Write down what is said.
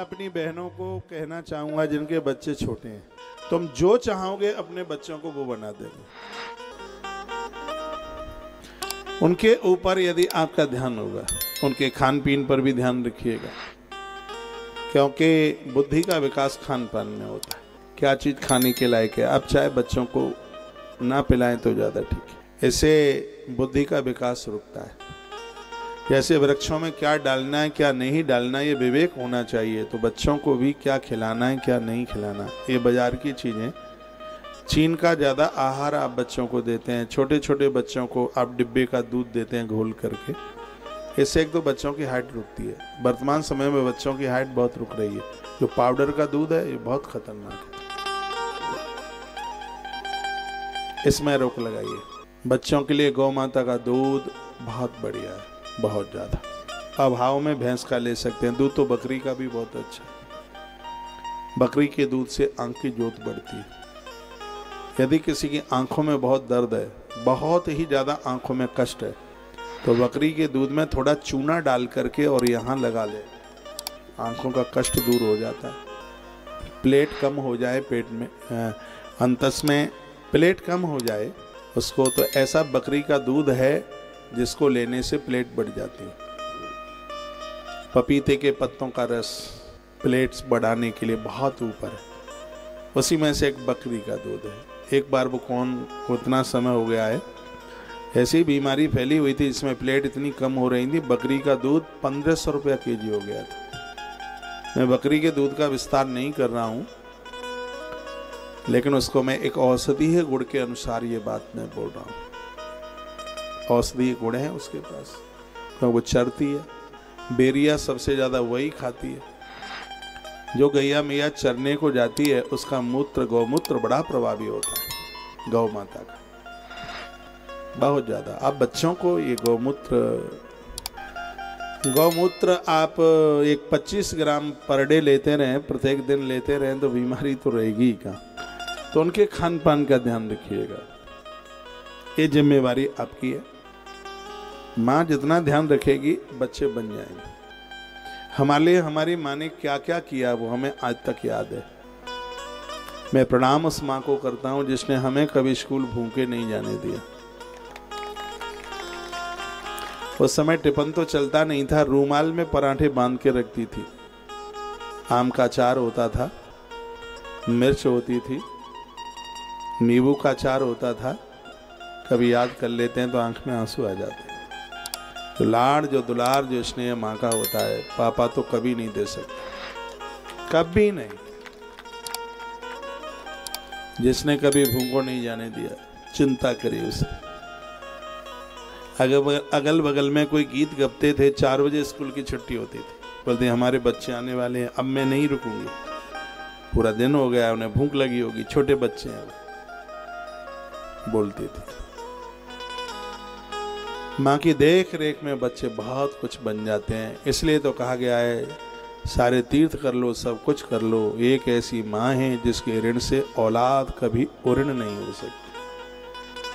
अपनी बहनों को कहना चाहूँगा जिनके बच्चे छोटे हैं, तुम जो चाहोगे अपने बच्चों को वो बना देंगे। उनके ऊपर यदि आपका ध्यान होगा, उनके खान पीन पर भी ध्यान रखिएगा, क्योंकि बुद्धि का विकास खान पान में होता है। क्या चीज़ खाने के लायक है, आप चाहे बच्चों को ना पिलाएं तो ज़्यादा ठीक है, इससे बुद्धि का विकास रुकता है। जैसे वृक्षों में क्या डालना है क्या नहीं डालना ये विवेक होना चाहिए, तो बच्चों को भी क्या खिलाना है क्या नहीं खिलाना। ये बाजार की चीज़ें, चीन का ज़्यादा आहार आप बच्चों को देते हैं, छोटे छोटे बच्चों को आप डिब्बे का दूध देते हैं घोल करके, इससे एक तो बच्चों की हाइट रुकती है। वर्तमान समय में बच्चों की हाइट बहुत रुक रही है। जो पाउडर का दूध है ये बहुत खतरनाक है, इसमें रोक लगाइए। बच्चों के लिए गौ माता का दूध बहुत बढ़िया है, बहुत ज़्यादा। अभाव में भैंस का ले सकते हैं दूध, तो बकरी का भी बहुत अच्छा है। बकरी के दूध से आंख की ज्योत बढ़ती है। यदि किसी की आंखों में बहुत दर्द है, बहुत ही ज़्यादा आंखों में कष्ट है, तो बकरी के दूध में थोड़ा चूना डाल करके और यहाँ लगा ले, आंखों का कष्ट दूर हो जाता है। प्लेट कम हो जाए पेट में, अंतस में प्लेट कम हो जाए उसको, तो ऐसा बकरी का दूध है जिसको लेने से प्लेट बढ़ जाती है। पपीते के पत्तों का रस प्लेट्स बढ़ाने के लिए बहुत ऊपर है, उसी में से एक बकरी का दूध है। एक बार वो उतना समय हो गया है, ऐसी बीमारी फैली हुई थी इसमें प्लेट इतनी कम हो रही थी, बकरी का दूध 1500 रुपया केजी हो गया था। मैं बकरी के दूध का विस्तार नहीं कर रहा हूँ, लेकिन उसको मैं एक औषधि है गुड़ के अनुसार ये बात मैं बोल रहा हूँ। औषधि गुड़ है उसके पास, तो वो चरती है। बेरिया सबसे ज़्यादा वही खाती है। जो गैया मैया चरने को जाती है उसका मूत्र, गौमूत्र बड़ा प्रभावी होता है गौ माता का, बहुत ज़्यादा। आप बच्चों को ये गौमूत्र आप एक 25 ग्राम पर डे लेते रहें, प्रत्येक दिन लेते रहें, तो बीमारी तो रहेगी ही का। तो उनके खान पान का ध्यान रखिएगा, ये जिम्मेवारी आपकी है। माँ जितना ध्यान रखेगी बच्चे बन जाएंगे। हमारे लिए हमारी माँ ने क्या क्या किया वो हमें आज तक याद है। मैं प्रणाम उस माँ को करता हूँ जिसने हमें कभी स्कूल भूखे नहीं जाने दिया। उस समय टिफिन तो चलता नहीं था, रूमाल में पराठे बांध के रखती थी। आम का अचार होता था, मिर्च होती थी, नींबू का अचार होता था। कभी याद कर लेते हैं तो आंख में आंसू आ जाते हैं। जो लाड़, जो दुलार, जो स्नेह माँ का होता है, पापा तो कभी नहीं दे सकते, कभी नहीं। जिसने कभी भूखों नहीं जाने दिया, चिंता करिए उसे। अगल बगल में कोई गीत गपते थे, 4 बजे स्कूल की छुट्टी होती थी, बोलते हमारे बच्चे आने वाले हैं, अब मैं नहीं रुकूंगी, पूरा दिन हो गया, उन्हें भूख लगी होगी, छोटे बच्चे हैं, बोलते थे। माँ की देख रेख में बच्चे बहुत कुछ बन जाते हैं। इसलिए तो कहा गया है, सारे तीर्थ कर लो, सब कुछ कर लो, एक ऐसी माँ है जिसके ऋण से औलाद कभी उऋण नहीं हो सकती।